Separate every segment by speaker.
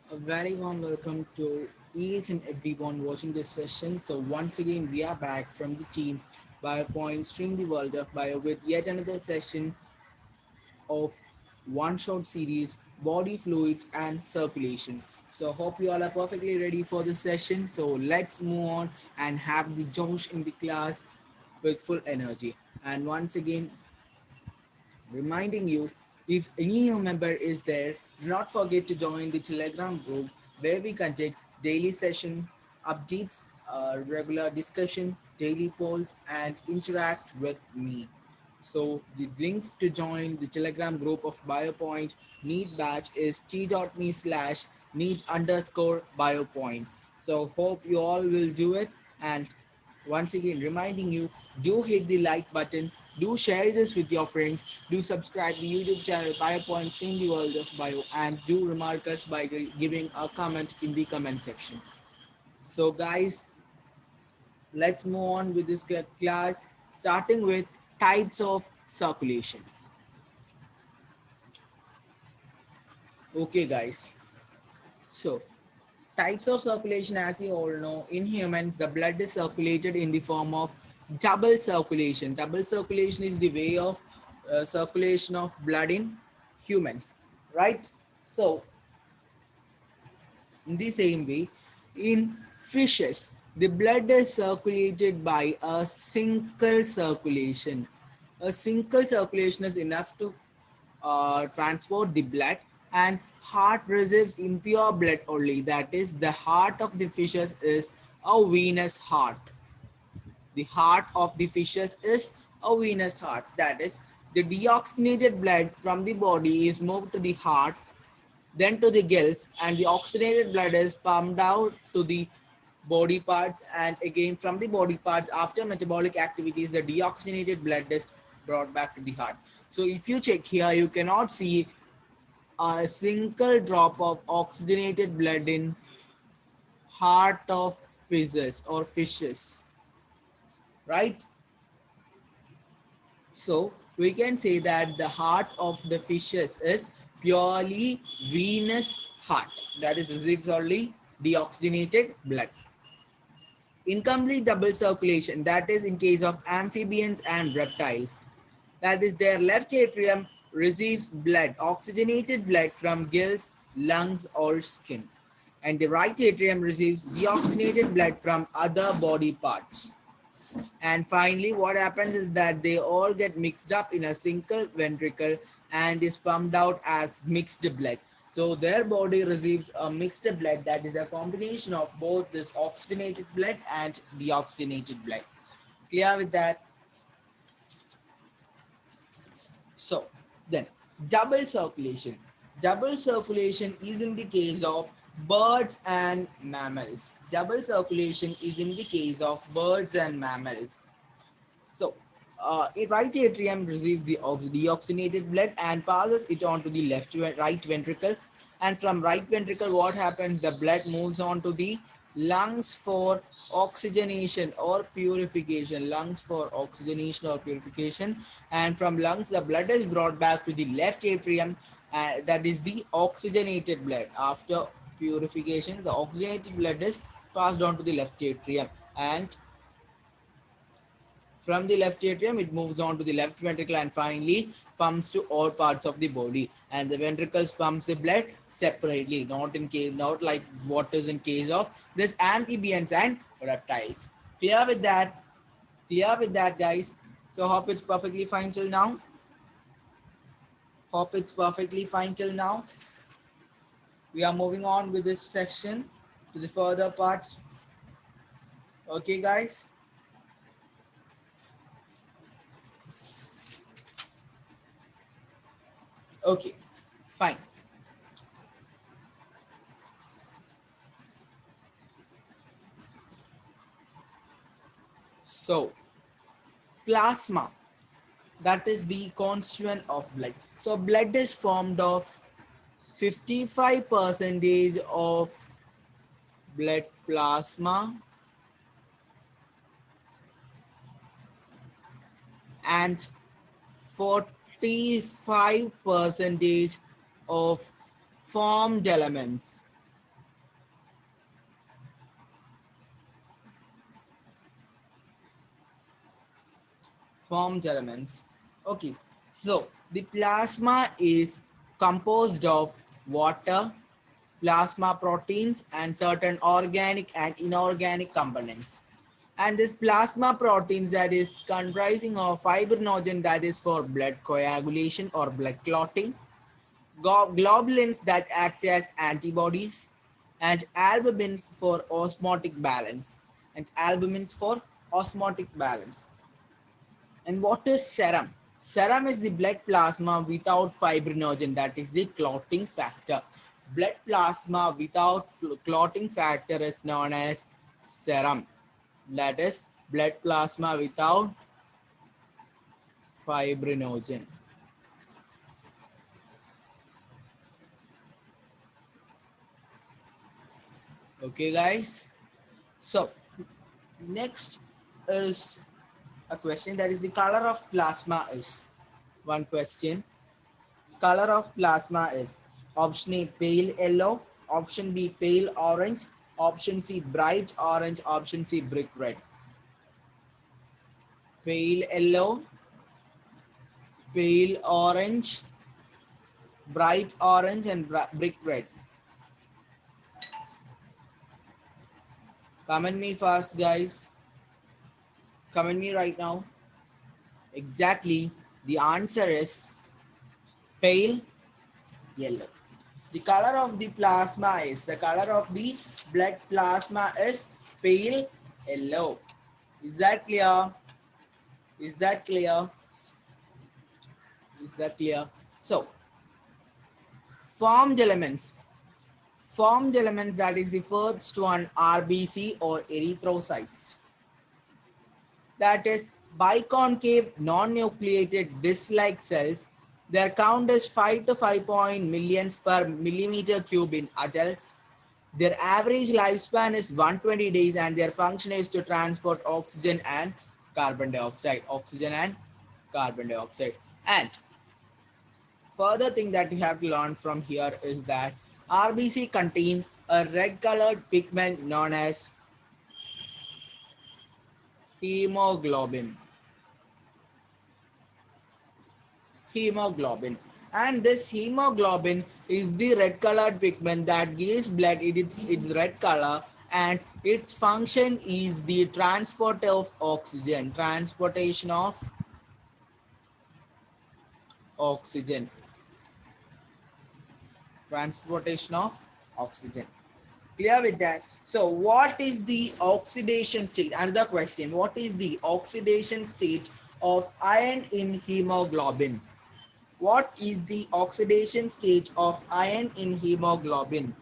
Speaker 1: A very warm welcome to each and everyone watching this session. So once again, we are back from the team BioPoint Stream the World of Bio with yet another session of one-shot series, body fluids and circulation. So hope you all are perfectly ready for this session. So let's move on and have the Josh in the class with full energy. And once again, reminding you, if any new member is there, do not forget to join the Telegram group where we conduct daily session updates, regular discussion, daily polls, and interact with me. So the link to join the Telegram group of BioPoint Need batch is t.me slash need underscore BioPoint. So hope you all will do it, and once again, reminding you, do hit the like button, do share this with your friends, do subscribe to the YouTube channel BioPoints in the World of Bio, and do remark us by giving a comment in the comment section. So, guys, let's move on with this class, starting with types of circulation. Okay, guys. So, types of circulation, as you all know, in humans, the blood is circulated in the form of double circulation. Double circulation is the way of circulation of blood in humans, right? So, in the same way, in fishes, the blood is circulated by a single circulation. A single circulation is enough to transport the blood, and heart receives impure blood only. That is, the heart of the fishes is a venous heart. The heart of the fishes is a venous heart. That is, the deoxygenated blood from the body is moved to the heart, then to the gills, and the oxygenated blood is pumped out to the body parts, and again from the body parts after metabolic activities the deoxygenated blood is brought back to the heart. So if you check here, you cannot see a single drop of oxygenated blood in heart of fishes, right? So we can say that the heart of the fishes is purely venous heart, that is receives only deoxygenated blood. Incomplete double circulation, that is in case of amphibians and reptiles. That is, their left atrium receives blood, oxygenated blood from gills, lungs, or skin, and the right atrium receives deoxygenated blood from other body parts. And finally, what happens is that they all get mixed up in a single ventricle and is pumped out as mixed blood. So their body receives a mixed blood, that is a combination of both this oxygenated blood and deoxygenated blood. Clear with that? So then, double circulation. Double circulation is in the case of birds and mammals. Double circulation is in the case of birds and mammals. So, a right atrium receives the deoxygenated blood and passes it on to the right ventricle. And from right ventricle, what happens? The blood moves on to the lungs for oxygenation or purification. Lungs for oxygenation or purification. And from lungs, the blood is brought back to the left atrium. That is the oxygenated blood. After purification, the oxygenated blood is passed on to the left atrium. And from the left atrium, it moves on to the left ventricle and finally pumps to all parts of the body. And the ventricles pumps the blood separately, not like what is in case of this amphibians and reptiles. Clear with that? Clear with that, guys? So hope it's perfectly fine till now. Hope it's perfectly fine till now. We are moving on with this section to the further parts. Okay, guys. Okay, fine. So plasma, that is the constituent of blood. So blood is formed of 55 percentage of blood plasma and 45 percentage of formed elements. Formed elements. Okay, so the plasma is composed of water, plasma proteins, and certain organic and inorganic components. And this plasma proteins that is comprising of fibrinogen that is for blood coagulation or blood clotting, globulins that act as antibodies, and albumins for osmotic balance. And albumins for osmotic balance. And what is serum? Serum is the blood plasma without fibrinogen, that is the clotting factor. Blood plasma without clotting factor is known as serum. That is blood plasma without fibrinogen. Okay, guys. So, next is a question that is the color of plasma is. One question. Color of plasma is option A pale yellow, option B pale orange, option C bright orange, option C brick red. Pale yellow, pale orange, bright orange, and brick red. Comment me fast, guys. Comment me right now. Exactly. The answer is pale yellow. The color of the plasma is, the color of the blood plasma is pale yellow. Is that clear? Is that clear? Is that clear? So, formed elements. Formed elements that is refers to an RBC or erythrocytes. That is biconcave non-nucleated disc-like cells. Their count is 5 to 5 point millions per millimeter cube in adults. Their average lifespan is 120 days and their function is to transport oxygen and carbon dioxide. Oxygen and carbon dioxide. And further thing that you have to learn from here is that RBC contain a red colored pigment known as hemoglobin. Hemoglobin. And this hemoglobin is the red colored pigment that gives blood its red color, and its function is the transport of oxygen. Transportation of oxygen. Transportation of oxygen. Clear with that? So what is the oxidation state? Another question. What is the oxidation state of iron in hemoglobin? What is the oxidation state of iron in hemoglobin?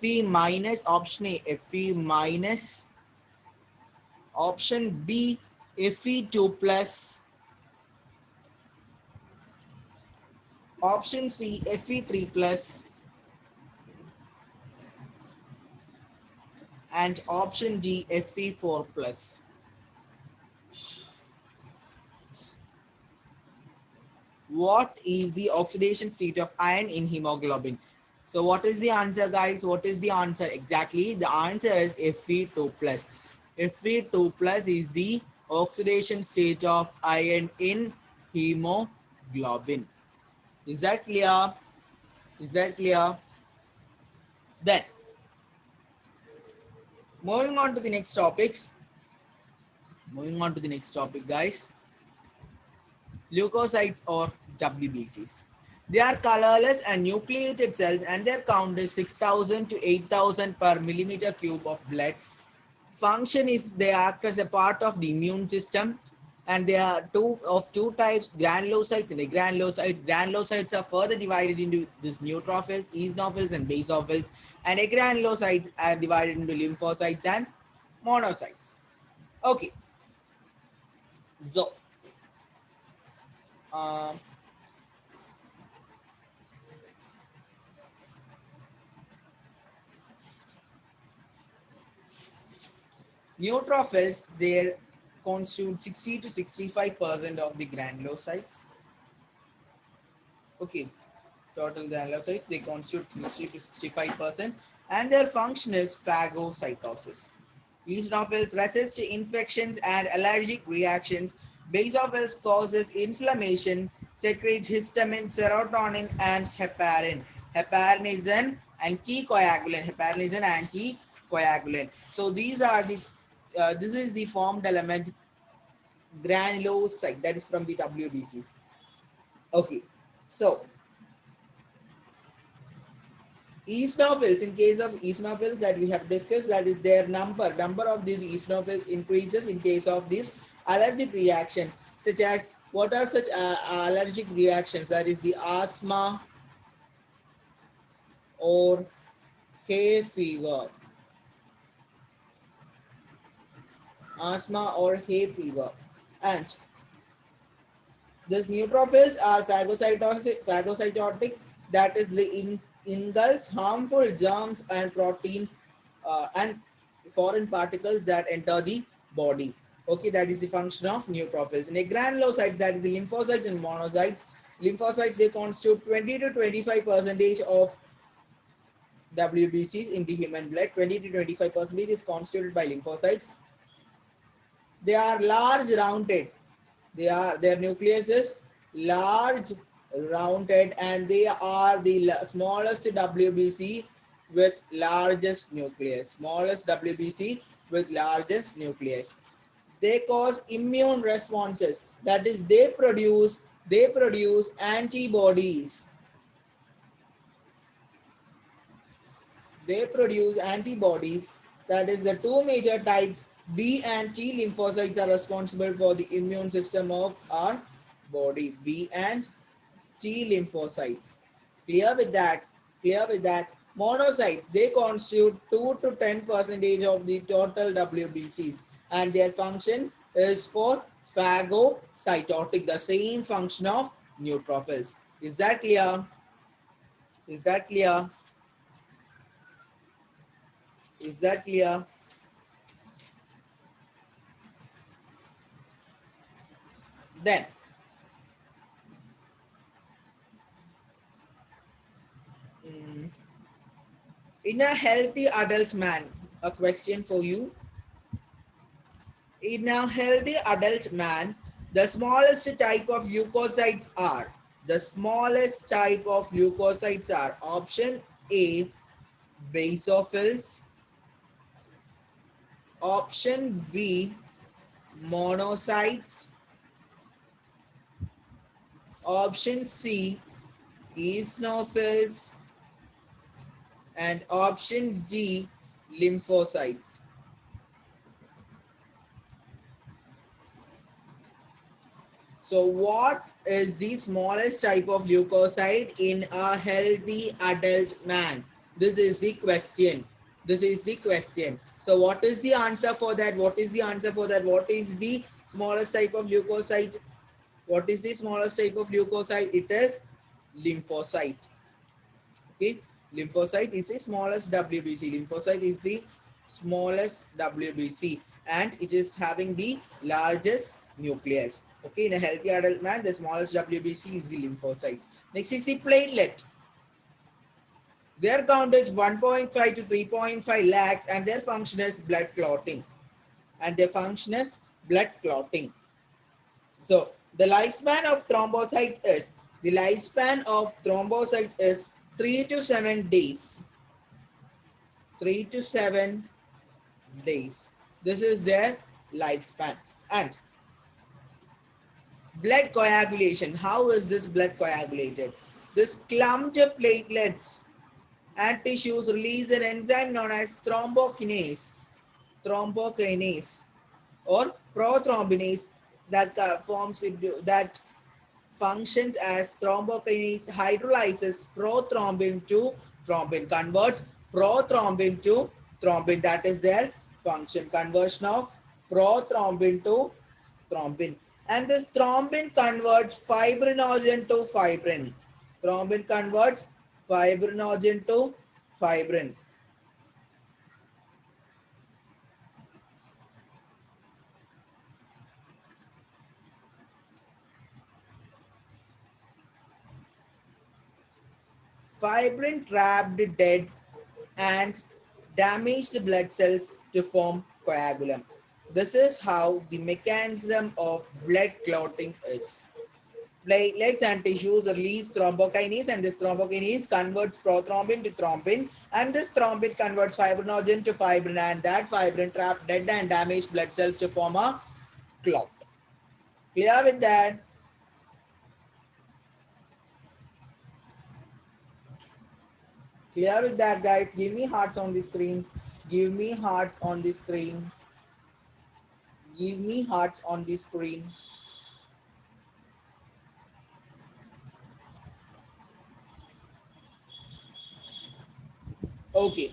Speaker 1: Fe minus, option A, Fe minus, option B, Fe2 plus, option C, Fe3 plus, and option D, Fe4 plus. What is the oxidation state of iron in hemoglobin? So what is the answer, guys? What is the answer exactly? The answer is Fe2 plus. Fe2 plus is the oxidation state of iron in hemoglobin. Is that clear? Is that clear? Then moving on to the next topics. Moving on to the next topic, guys. Leukocytes or WBCs. They are colorless and nucleated cells, and their count is 6,000 to 8,000 per millimeter cube of blood. Function is they act as a part of the immune system, and there are two types, granulocytes and agranulocytes. Granulocytes are further divided into this neutrophils, eosinophils, and basophils, and agranulocytes are divided into lymphocytes and monocytes. Okay, so uh, neutrophils, they constitute 60 to 65% of the granulocytes. Okay, total granulocytes, they constitute 60 to 65%, and their function is phagocytosis. Eosinophils resist infections and allergic reactions. Basophils causes inflammation, secrete histamine, serotonin, and heparin. Heparin is an anticoagulant. Heparin is an anticoagulant. So these are the this is the formed element granulocyte, that is from the WBCs. Okay, so eosinophils, in case of eosinophils that we have discussed, that is their number of these eosinophils increases in case of these allergic reactions, such as what are such allergic reactions, that is the or hay fever asthma or hay fever. And these neutrophils are phagocytotic, that is the engulfs harmful germs and proteins and foreign particles that enter the body. Okay, that is the function of neutrophils. In a granulocyte, that is the lymphocytes and monocytes. Lymphocytes, they constitute 20 to 25 percentage of WBCs in the human blood. 20 to 25 percentage is constituted by lymphocytes. They are large rounded. Their nucleus is large rounded, and they are the smallest WBC with largest nucleus. Smallest WBC with largest nucleus. They cause immune responses. That is, they produce antibodies. They produce antibodies. That is, the two major types, B and T lymphocytes, are responsible for the immune system of our body. B and T lymphocytes. Clear with that? Clear with that? Monocytes, they constitute 2 to 10 percentage of the total WBCs, and their function is for phagocytotic, the same function of neutrophils. Is that clear? Is that clear? Is that clear? Then, in a healthy adult man, a question for you. In a healthy adult man, the smallest type of leukocytes are. The smallest type of leukocytes are option A, basophils, option B, monocytes, option C, eosinophils, and option D, lymphocytes. So what is the smallest type of leukocyte in a healthy adult man? This is the question. This is the question. So what is the answer for that? What is the answer for that? What is the smallest type of leukocyte? What is the smallest type of leukocyte? It is lymphocyte. Okay, lymphocyte is the smallest WBC. Lymphocyte is the smallest WBC, and it is having the largest nucleus. Okay, in a healthy adult man, the smallest WBC is the lymphocytes. Next is the platelet. Their count is 1.5 to 3.5 lakhs, and their function is blood clotting. And their function is blood clotting. So the lifespan of thrombocyte is 3 to 7 days. 3 to 7 days. This is their lifespan. And blood coagulation. How is this blood coagulated? This clumped platelets and tissues release an enzyme known as thrombokinase or prothrombinase that forms into that functions as thrombokinase, hydrolyzes prothrombin to thrombin, converts prothrombin to thrombin. That is their function, conversion of prothrombin to thrombin. And this thrombin converts fibrinogen to fibrin. Thrombin converts fibrinogen to fibrin. Fibrin trapped dead and damaged blood cells to form coagulum. This is how the mechanism of blood clotting is. Platelets and tissues release thrombokinase, and this thrombokinase converts prothrombin to thrombin, and this thrombin converts fibrinogen to fibrin, and that fibrin trap dead and damaged blood cells to form a clot. Clear with that? Clear with that, guys? Give me hearts on the screen. Give me hearts on the screen. Give me hearts on the screen. Okay.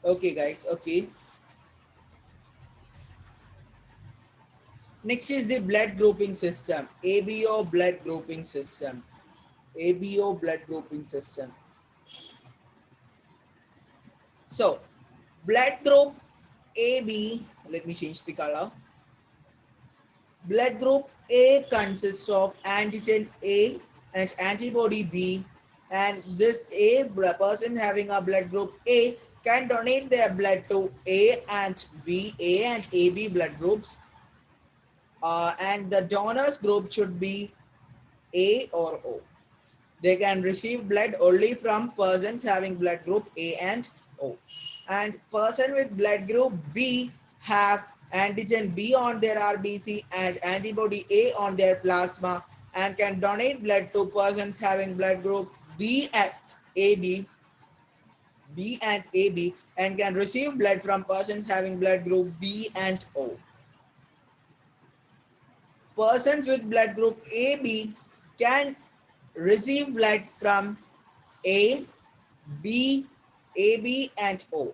Speaker 1: Okay, guys. Okay. Next is the blood grouping system. ABO blood grouping system. ABO blood grouping system. So, blood group AB, let me change the color. Blood group A consists of antigen A and antibody B, and this person having a blood group A can donate their blood to A and B, A and AB blood groups, and the donors group should be A or O. They can receive blood only from persons having blood group A and O. And person with blood group B have antigen B on their RBC and antibody A on their plasma, and can donate blood to persons having blood group B at AB, B and AB, and can receive blood from persons having blood group B and O. Persons with blood group AB can receive blood from A, B, AB, and O.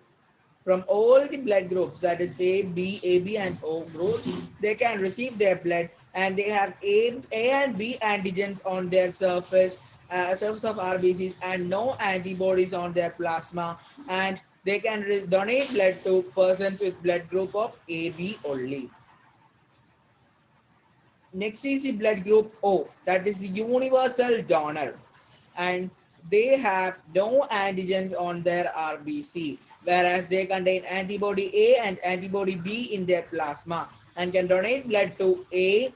Speaker 1: From all the blood groups, that is A, B, AB, and O groups, they can receive their blood, and they have A and B antigens on their surface of RBCs, and no antibodies on their plasma, and they can donate blood to persons with blood group of AB only. Next is the blood group O, that is the universal donor, and they have no antigens on their RBC, whereas they contain antibody A and antibody B in their plasma, and can donate blood to A,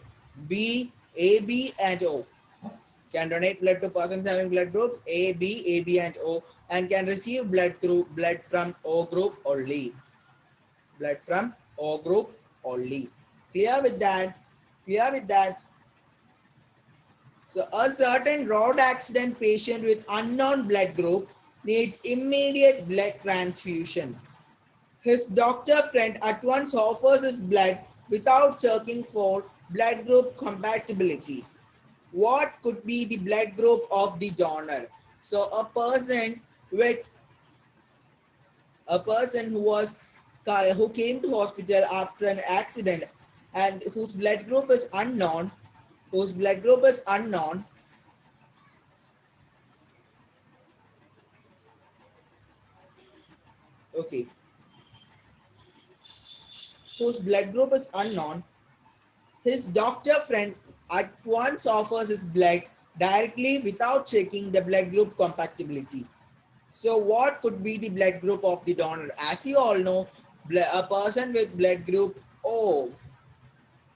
Speaker 1: B, AB, and O. Can donate blood to persons having blood groups A, B, AB, and O, and can receive blood from O group only. Blood from O group only. Clear with that? Clear with that? So a certain road accident patient with unknown blood group needs immediate blood transfusion. His doctor friend at once offers his blood without checking for blood group compatibility. What could be the blood group of the donor? So with a person who came to hospital after an accident and whose blood group is unknown, whose blood group is unknown, okay, whose blood group is unknown, his doctor friend at once offers his blood directly without checking the blood group compatibility. So what could be the blood group of the donor? As you all know, a person with blood group O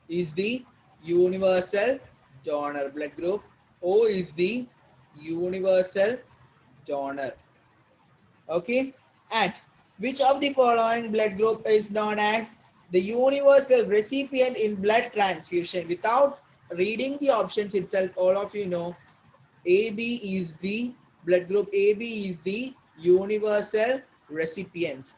Speaker 1: is the universal donor. Blood group O is the universal donor. Okay, and which of the following blood group is known as the universal recipient in blood transfusion? Without reading the options itself, all of you know AB is the blood group. AB is the universal recipient.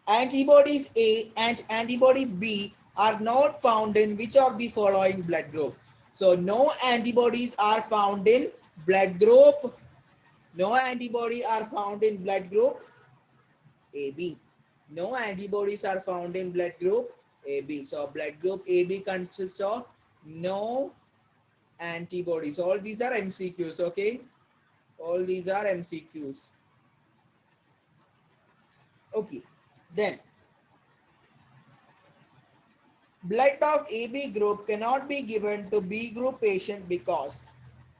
Speaker 1: Antibodies A and antibody B are not found in which of the following blood group? So no antibodies are found in blood group. No antibody are found in blood group AB. No antibodies are found in blood group AB. So blood group AB consists of no antibodies. All these are MCQs, okay? All these are MCQs. Okay. Then Blood of AB group cannot be given to B group patient because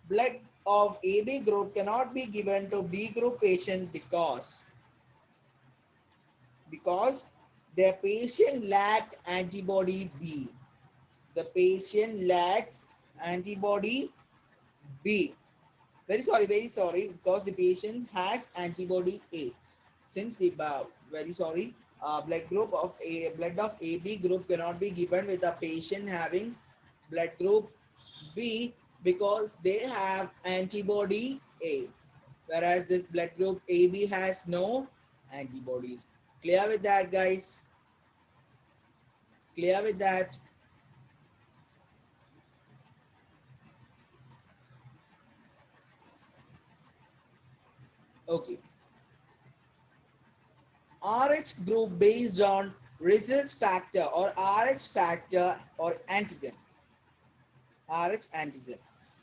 Speaker 1: blood of AB group cannot be given to B group patient because the patient lacked antibody B. The patient lacks antibody B. Very sorry, because the patient has antibody A. Since the very sorry, blood of AB group cannot be given with a patient having blood group B because they have antibody A, whereas this blood group AB has no antibodies. Clear with that, guys? Clear with that? Okay. RH group based on resist factor or RH factor or antigen. RH antigen.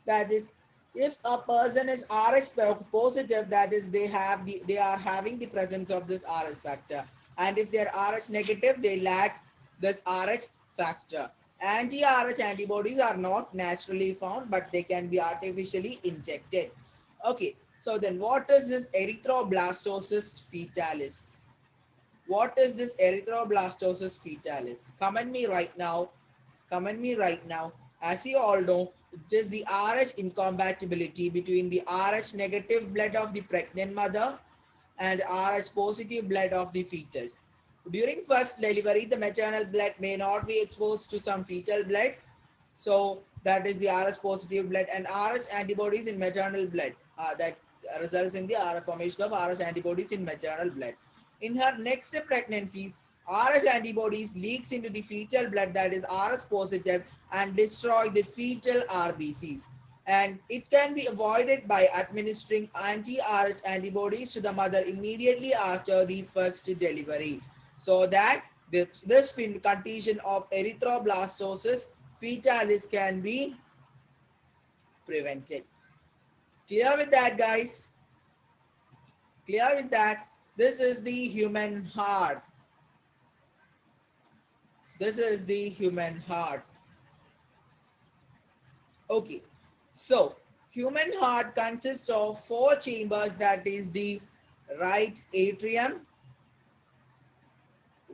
Speaker 1: That is, if a person is RH positive, that is they are having the presence of this RH factor. And if they are RH negative, they lack this RH factor. Anti-RH antibodies are not naturally found, but they can be artificially injected. Okay, so then what is this erythroblastosis fetalis? What is this erythroblastosis fetalis? Comment me right now. Comment me right now. As you all know, it is the RH incompatibility between the RH negative blood of the pregnant mother and RH positive blood of the fetus. During first delivery, the maternal blood may not be exposed to some fetal blood. So that is the RH positive blood and RH antibodies in maternal blood. That results in the formation of RH antibodies in maternal blood. In her next pregnancies, RH antibodies leaks into the fetal blood, that is RH positive, and destroy the fetal RBCs. And it can be avoided by administering anti-RH antibodies to the mother immediately after the first delivery, so that this condition of erythroblastosis fetalis can be prevented. Clear with that, guys? Clear with that? This is the human heart. This is the human heart. Okay. So, human heart consists of four chambers, that is the right atrium,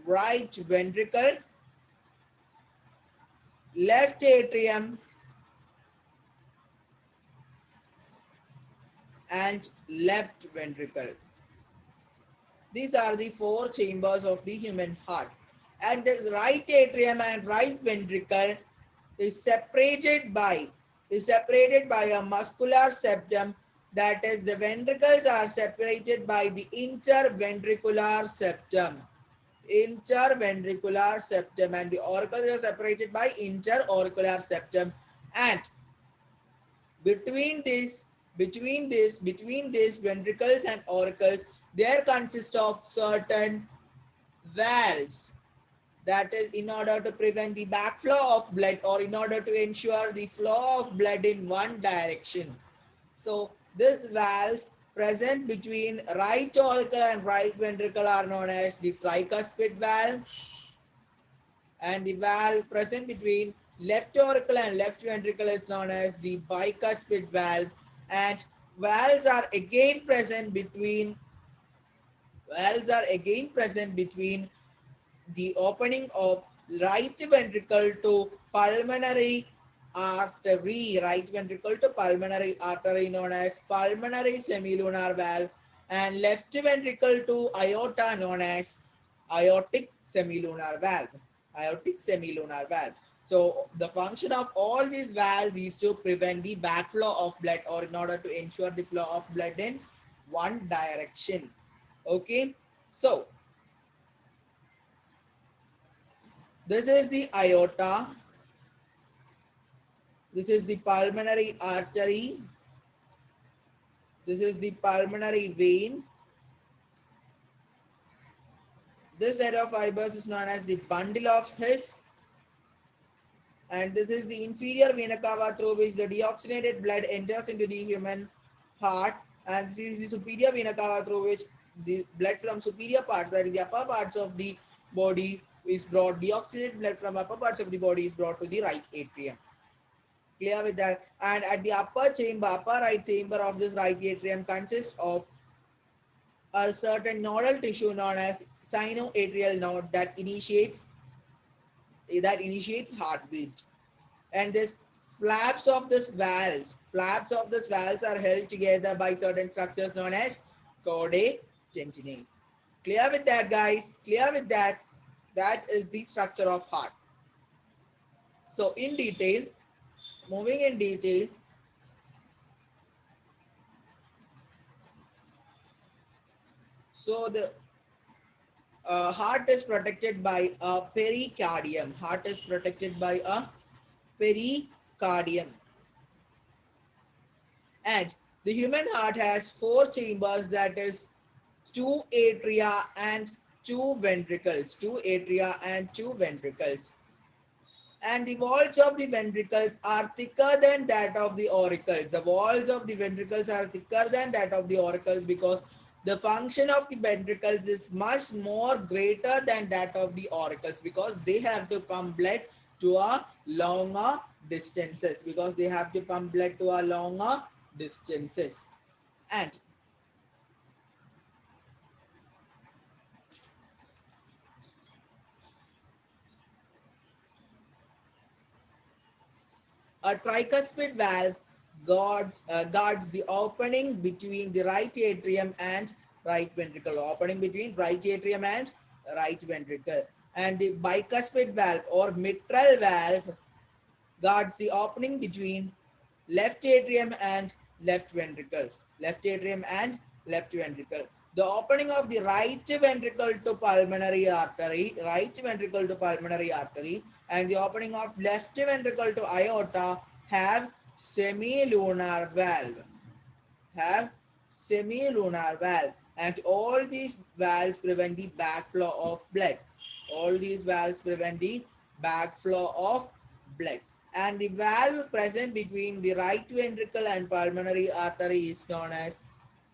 Speaker 1: right ventricle, left atrium, and left ventricle. These are the four chambers of the human heart. And this right atrium and right ventricle is separated by a muscular septum. That is, the ventricles are separated by the interventricular septum. Interventricular septum, and the auricles are separated by interauricular septum. And between these ventricles and auricles, there consist of certain valves, that is in order to prevent the backflow of blood or in order to ensure the flow of blood in one direction. So these valves present between right auricle and right ventricle are known as the tricuspid valve, and the valve present between left auricle and left ventricle is known as the bicuspid valve. And valves are again present between the opening of right ventricle to pulmonary artery, known as pulmonary semilunar valve, and left ventricle to aorta known as aortic semilunar valve. Aortic semilunar valve. So the function of all these valves is to prevent the backflow of blood or in order to ensure the flow of blood in one direction. Okay, so this is the aorta. This is the pulmonary artery. This is the pulmonary vein. This set of fibers is known as the bundle of His. And this is the inferior vena cava through which the deoxygenated blood enters into the human heart. And this is the superior vena cava through which the blood from superior parts, that is the upper parts of the body, is brought, deoxygenated blood from upper parts of the body is brought to the right atrium. Clear with that? And at the upper chamber, upper right chamber of this right atrium consists of a certain nodal tissue known as sinoatrial node that initiates heartbeat. And this flaps of this valves are held together by certain structures known as chordae tensionae. Clear with that, guys? Clear with that? That is the structure of heart. So in detail, moving in detail, so the heart is protected by a pericardium. Heart is protected by a pericardium. And the human heart has four chambers, that is two atria and two ventricles. Two atria and two ventricles. And the walls of the ventricles are thicker than that of the auricles. The walls of the ventricles are thicker than that of the auricles because the function of the ventricles is much more greater than that of the auricles because they have to pump blood to a longer distances And a tricuspid valve guards the opening between the right atrium and right ventricle. Opening between right atrium and right ventricle. And the bicuspid valve or mitral valve guards the opening between left atrium and left ventricle. Left atrium and left ventricle. The opening of the right ventricle to pulmonary artery, and the opening of left ventricle to aorta have semilunar valve. Have semilunar valve, and all these valves prevent the backflow of blood. All these valves prevent the backflow of blood. And the valve present between the right ventricle and pulmonary artery is known as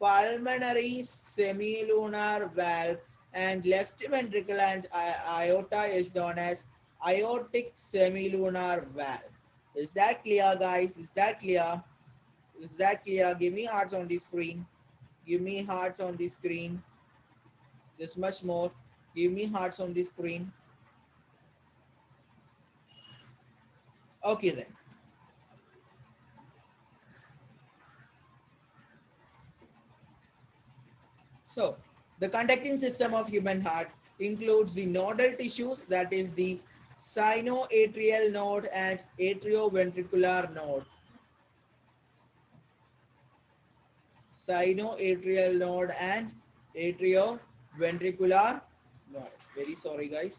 Speaker 1: pulmonary semilunar valve, and left ventricle and aorta is known as aortic semilunar valve. Is that clear, guys? Is that clear? Is that clear? Give me hearts on the screen. Give me hearts on the screen. This much more. Give me hearts on the screen. Okay then. So, the conducting system of human heart includes the nodal tissues, that is the sinoatrial node and atrioventricular node. Sinoatrial node and atrioventricular node. Very sorry, guys.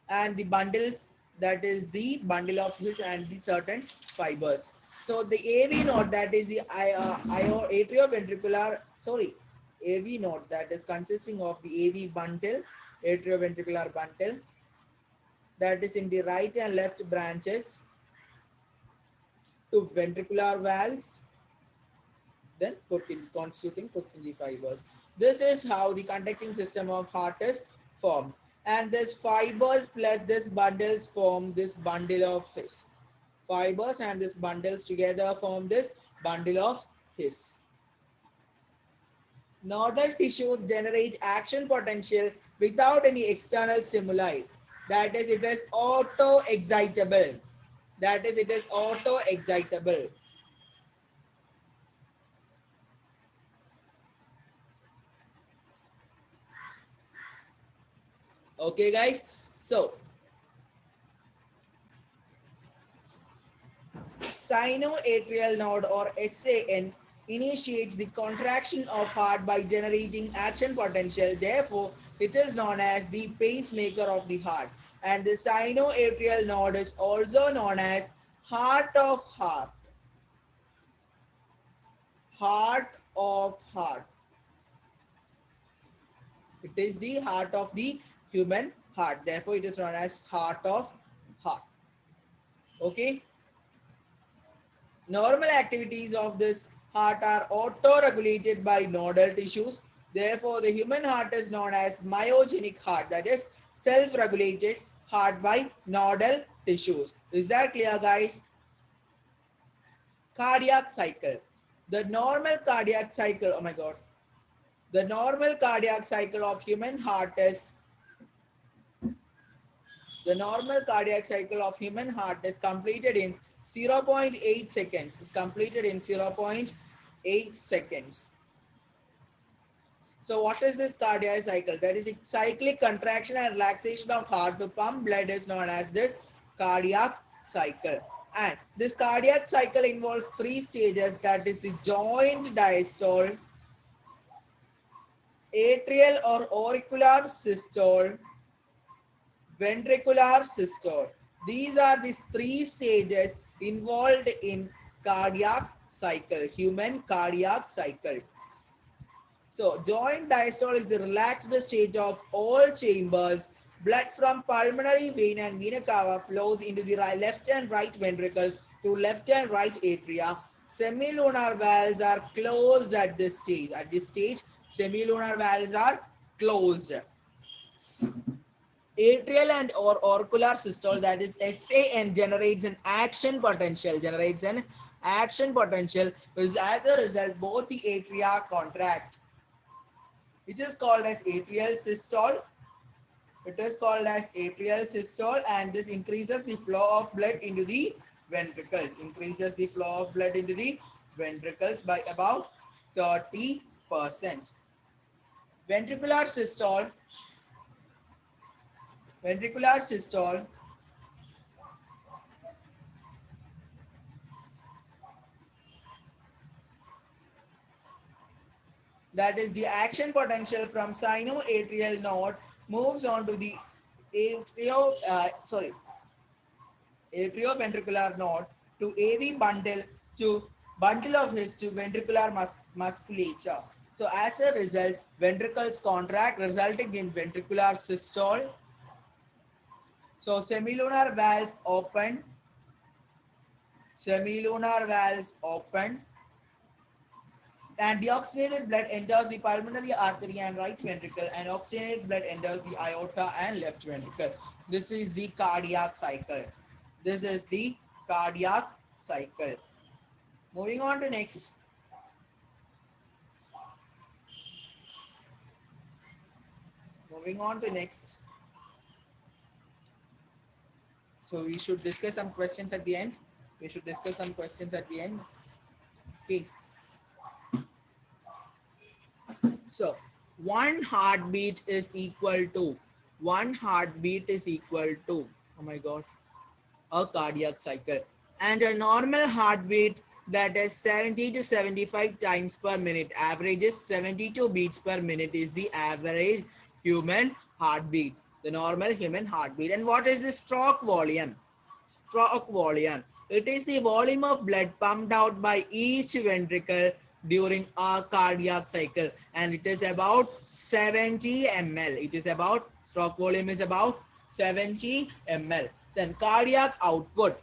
Speaker 1: And the bundles, that is the bundle of fluids and the certain fibers. So the AV node, that is the atrioventricular, sorry, AV node, that is consisting of the AV bundle, atrioventricular bundle, that is in the right and left branches to ventricular valves, then constituting Purkinje fibers. This is how the conducting system of heart is formed. And this fibers plus this bundles form this bundle of His. Fibers and this bundles together form this bundle of His. Nodal tissues generate action potential without any external stimuli. That is, it is auto-excitable. That is, it is auto-excitable. Okay, guys. So, sinoatrial node or SAN initiates the contraction of heart by generating action potential. Therefore, it is known as the pacemaker of the heart. And the sinoatrial node is also known as heart of heart. Heart of heart. It is the heart of the human heart. Therefore, it is known as heart of heart. Okay. Normal activities of this heart are auto-regulated by nodal tissues. Therefore, the human heart is known as myogenic heart, that is self-regulated heart by nodal tissues. Is that clear, guys? Cardiac cycle. The normal cardiac cycle, oh my god. The normal cardiac cycle of human heart is the normal cardiac cycle of human heart is completed in 0.8 seconds. It's completed in 0.8 seconds. So what is this cardiac cycle? That is a cyclic contraction and relaxation of heart to pump blood is known as this cardiac cycle. And this cardiac cycle involves three stages, that is the joint diastole, atrial or auricular systole, ventricular systole. These are the three stages involved in cardiac cycle, human cardiac cycle. So joint diastole is the relaxed state of all chambers. Blood from pulmonary vein and vena cava flows into the left and right ventricles to left and right atria. Semilunar valves are closed at this stage. At this stage, semilunar valves are closed. Atrial and or auricular systole, that is SAN, generates an action potential. Generates an action potential. As a result, both the atria contract. It is called as atrial systole. It is called as atrial systole, and this increases the flow of blood into the ventricles. Increases the flow of blood into the ventricles by about 30%. Ventricular systole. Ventricular systole. That is the action potential from sinoatrial node moves on to the atrioventricular node to AV bundle of his to ventricular musculature. So as a result, ventricles contract, resulting in ventricular systole. So semilunar valves open. Semilunar valves open. And deoxygenated blood enters the pulmonary artery and right ventricle, and oxygenated blood enters the aorta and left ventricle. This is the cardiac cycle. This is the cardiac cycle. Moving on to next. Moving on to next. So we should discuss some questions at the end. We should discuss some questions at the end. Okay. So one heartbeat is equal to oh my god, a cardiac cycle, and a normal heartbeat, that is 70 to 75 times per minute, averages 72 beats per minute is the average human heartbeat, the normal human heartbeat. And what is the stroke volume? Stroke volume, it is the volume of blood pumped out by each ventricle during a cardiac cycle, and it is about 70 ml. It is about, stroke volume is about 70 ml. Then cardiac output.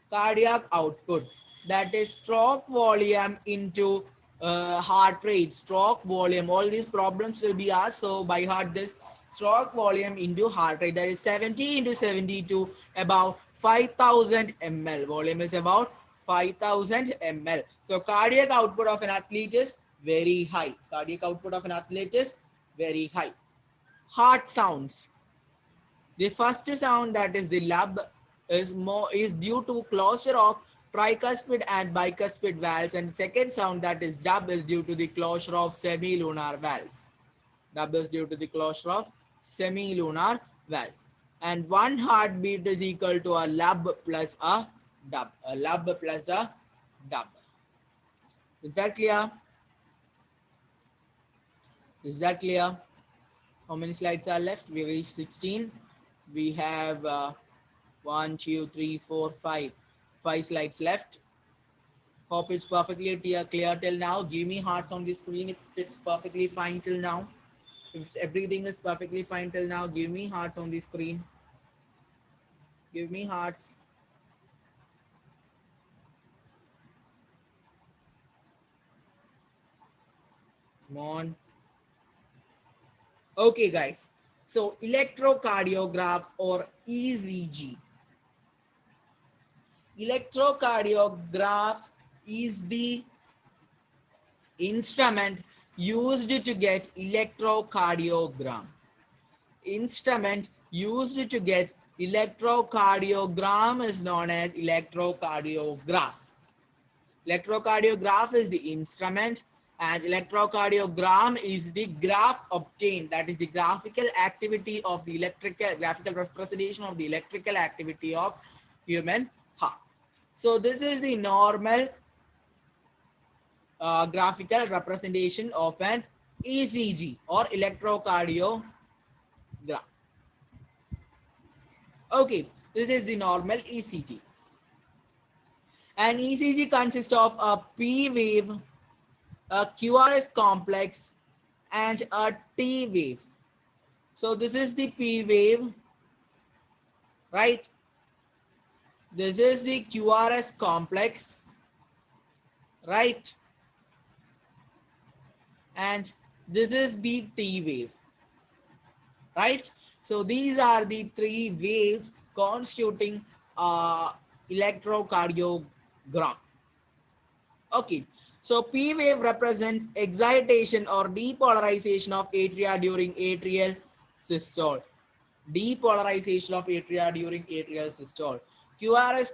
Speaker 1: Cardiac output, that is stroke volume into heart rate. Stroke volume, all these problems will be asked, so by heart this stroke volume into heart rate, that is 70 into 72, about 5000 ml. Volume is about 5000 ml. So cardiac output of an athlete is very high. Cardiac output of an athlete is very high. Heart sounds. The first sound, that is the lub, is due to closure of tricuspid and bicuspid valves, and second sound, that is dub, is due to the closure of semilunar valves. Dub is due to the closure of semilunar valves. And one heartbeat is equal to a lub plus a dub. A lub plus a dub. Is that clear? Is that clear? How many slides are left? We reached 16. We have 1, 2, 3, 4, 5. 5 slides left. Hope it's perfectly clear till now. Give me hearts on the screen if it's perfectly fine till now. If everything is perfectly fine till now, give me hearts on the screen. Give me hearts. Come on. Okay, guys. So electrocardiograph or ECG. Electrocardiograph is the instrument used to get electrocardiogram. Instrument used to get electrocardiogram is known as electrocardiograph. Electrocardiograph is the instrument and electrocardiogram is the graph obtained, that is the graphical activity of the electrical, graphical representation of the electrical activity of human heart. So this is the normal graphical representation of an ECG or electrocardiogram. Okay, this is the normal ECG. An ECG consists of a P wave, a QRS complex, and a T wave. So this is the P wave, right? This is the QRS complex, right? And this is the T wave, right? So these are the three waves constituting electrocardiogram. Okay, so P wave represents excitation or depolarization of atria during atrial systole. Depolarization of atria during atrial systole. QRS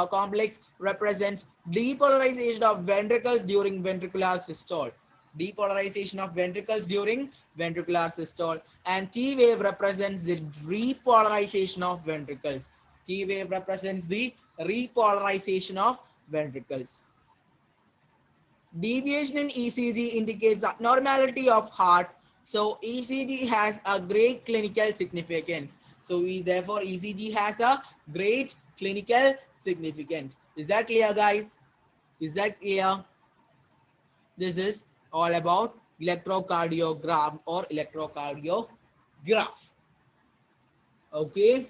Speaker 1: complex represents depolarization of ventricles during ventricular systole. Depolarization of ventricles during ventricular systole. And T wave represents the repolarization of ventricles. T wave represents the repolarization of ventricles. Deviation in ECG indicates abnormality of heart. So ECG has a great clinical significance. So therefore ECG has a great clinical significance. Is that clear, guys? Is that clear? This is all about electrocardiogram or electrocardiograph. Okay.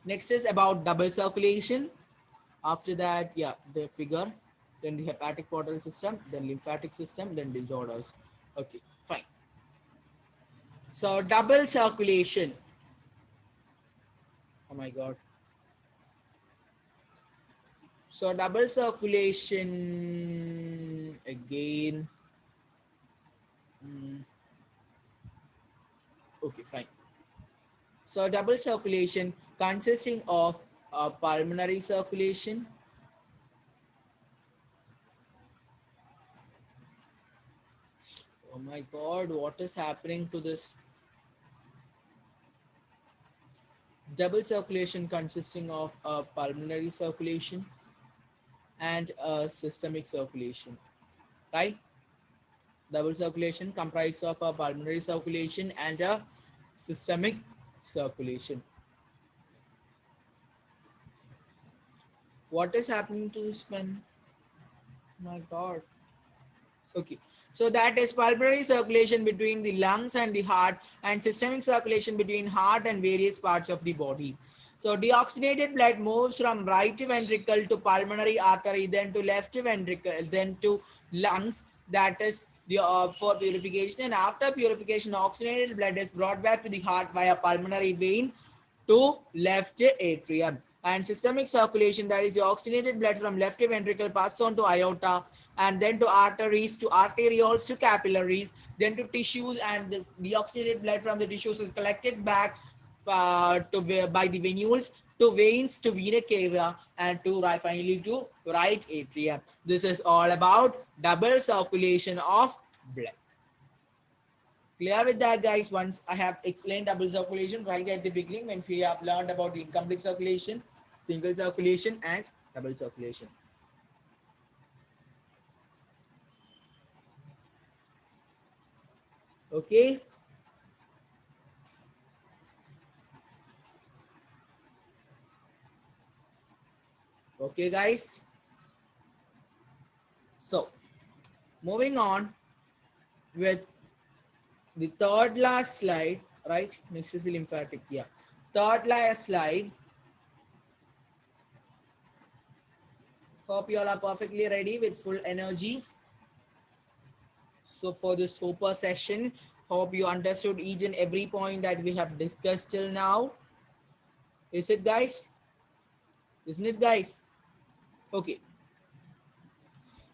Speaker 1: Next is about double circulation. After that, yeah, the figure, then the hepatic portal system, then lymphatic system, then disorders. Okay, fine. So double circulation. Oh my God. So double circulation again. Okay, fine. So double circulation consisting of pulmonary circulation. Oh my God, what is happening to this? Double circulation consisting of pulmonary circulation and systemic circulation, right? Double circulation comprises of a pulmonary circulation and a systemic circulation. What is happening to this pen? My God. Okay. So that is pulmonary circulation between the lungs and the heart, and systemic circulation between heart and various parts of the body. So deoxygenated blood moves from right ventricle to pulmonary artery, then to left ventricle, then to lungs. That is the for purification, and after purification, oxygenated blood is brought back to the heart via pulmonary vein to left atrium. And systemic circulation, that is the oxygenated blood from left ventricle passes on to aorta, and then to arteries, to arterioles, to capillaries, then to tissues, and the deoxygenated blood from the tissues is collected back by the venules to veins, to vena cava, and to finally to right atrium. This is all about double circulation of blood. Clear with that, guys? Once I have explained double circulation right at the beginning, when we have learned about the incomplete circulation, single circulation, and double circulation. Okay. Okay, guys. So, moving on with the third last slide, right? Next is the lymphatic. Yeah. Third last slide. Hope you all are perfectly ready with full energy. So for this super session, hope you understood each and every point that we have discussed till now. Is it, guys? Isn't it, guys? Okay.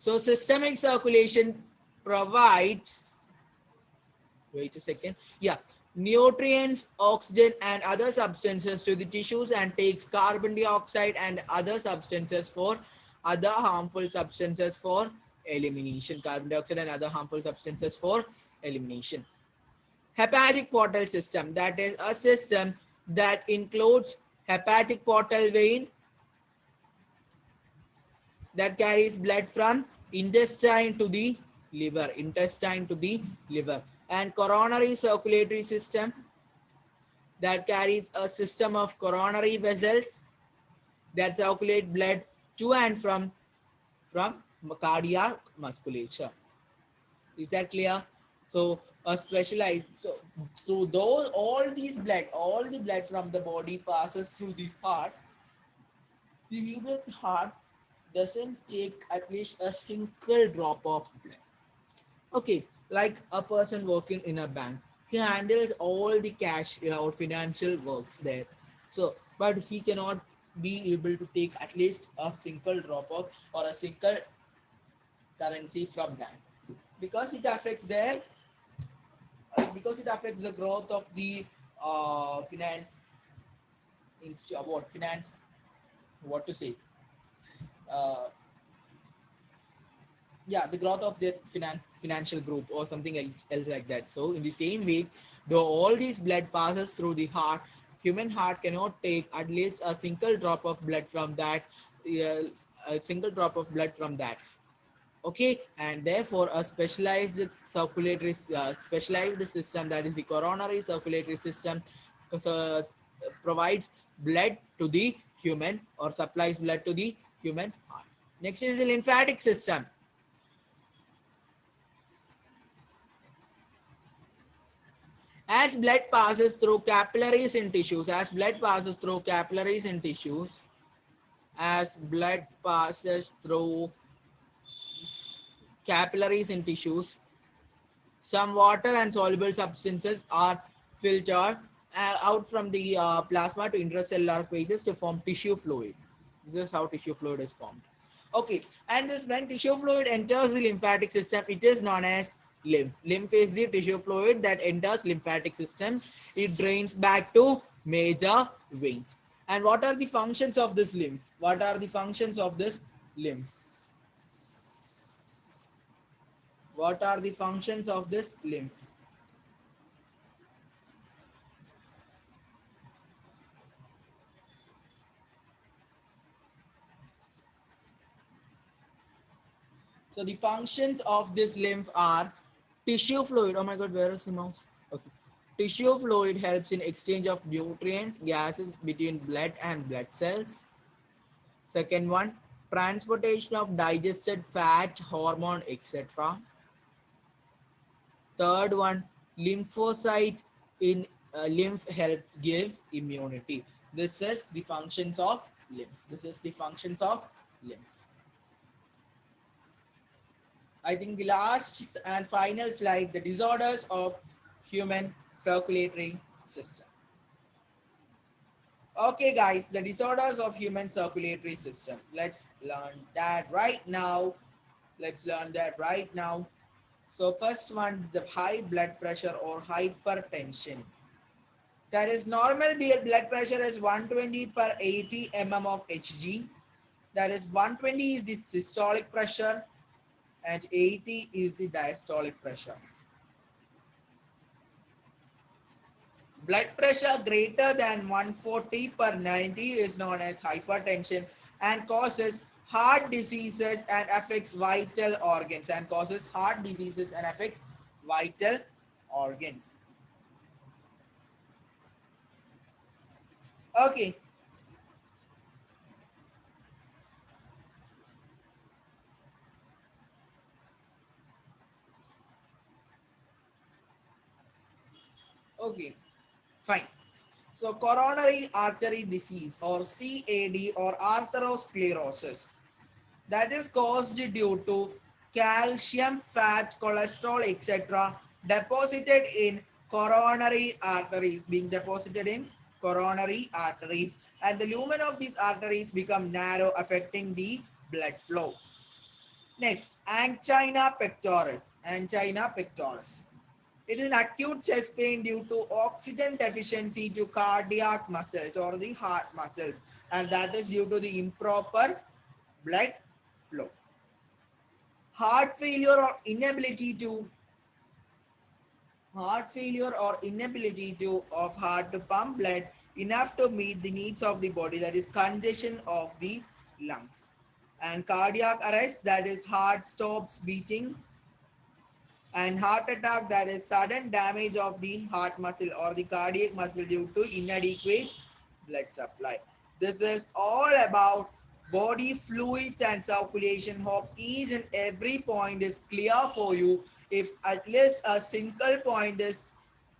Speaker 1: So systemic circulation provides, wait a second. Yeah. Nutrients, oxygen, and other substances to the tissues and takes carbon dioxide and other substances for other harmful substances for elimination. Carbon dioxide and other harmful substances for elimination. Hepatic portal system, that is a system that includes hepatic portal vein that carries blood from intestine to the liver, and coronary circulatory system that carries a system of coronary vessels that circulate blood to and from cardiac musculature. Is that clear? So a specialized, so through those, all the blood from the body passes through the heart. The human heart doesn't take at least a single drop of blood. Okay, like a person working in a bank, he handles all the cash or financial works there. So, but he cannot be able to take at least a single drop of or a single currency from that because it affects their because it affects the growth of the finance what finance what to say uh, yeah, the growth of their financial group or something else like that. So in the same way, though all these blood passes through the heart, human heart cannot take at least a single drop of blood from that, a single drop of blood from that. Okay, and therefore a specialized circulatory specialized system, that is the coronary circulatory system, uh, provides blood to the human or supplies blood to the human heart. Next is the lymphatic system. As blood passes through capillaries in tissues, as blood passes through capillaries in tissues, some water and soluble substances are filtered out from the plasma to intracellular spaces to form tissue fluid. This is how tissue fluid is formed. Okay, and this when tissue fluid enters the lymphatic system, it is known as lymph. Lymph is the tissue fluid that enters lymphatic system. It drains back to major veins. And what are the functions of this lymph? What are the functions of this lymph? What are the functions of this lymph? So the functions of this lymph are tissue fluid. Oh my god, where is the mouse? Okay. Tissue fluid helps in exchange of nutrients, gases between blood and blood cells. Second one, transportation of digested fat, hormone, etc. Third one, lymphocyte in lymph helps gives immunity. This is the functions of lymph. This is the functions of lymph. I think the last and final slide, the disorders of human circulatory system. Okay, guys, the disorders of human circulatory system. Let's learn that right now. Let's learn that right now. So first one, the high blood pressure or hypertension. That is normal blood pressure is 120 per 80 mm of Hg. That is 120 is the systolic pressure and 80 is the diastolic pressure. Blood pressure greater than 140 per 90 is known as hypertension and causes heart diseases and affects vital organs Okay, okay, fine. So coronary artery disease or CAD or atherosclerosis, that is caused due to calcium, fat, cholesterol, etc. deposited in coronary arteries, being deposited in coronary arteries, and the lumen of these arteries become narrow, affecting the blood flow. Next, angina pectoris. Angina pectoris. It is an acute chest pain due to oxygen deficiency to cardiac muscles or the heart muscles, and that is due to the improper blood flow. Heart failure or inability to of heart to pump blood enough to meet the needs of the body, that is congestion of the lungs. And cardiac arrest, that is heart stops beating. And heart attack, that is sudden damage of the heart muscle or the cardiac muscle due to inadequate blood supply. This is all about body fluids and circulation. Hope each and every point is clear for you. If at least a single point is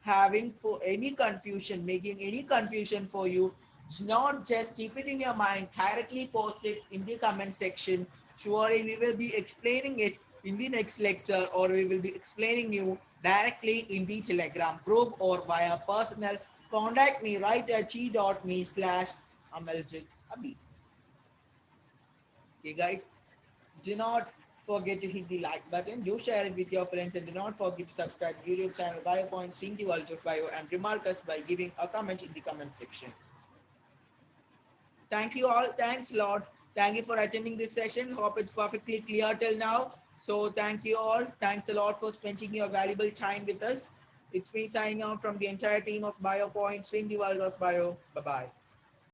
Speaker 1: having for any confusion, making any confusion for you, do not just keep it in your mind, directly post it in the comment section. Surely we will be explaining it in the next lecture, or we will be explaining you directly in the Telegram group or via personal. Contact me right at g.me/Amaljit Abi. Okay guys, do not forget to hit the like button. Do share it with your friends, and do not forget to subscribe to YouTube channel BioPoint, seeing the world of bio, and remark us by giving a comment in the comment section. Thank you all. Thanks a lot. Thank you for attending this session. Hope it's perfectly clear till now. So thank you all. Thanks a lot for spending your valuable time with us. It's me signing off from the entire team of BioPoint, seeing the world of bio. Bye bye.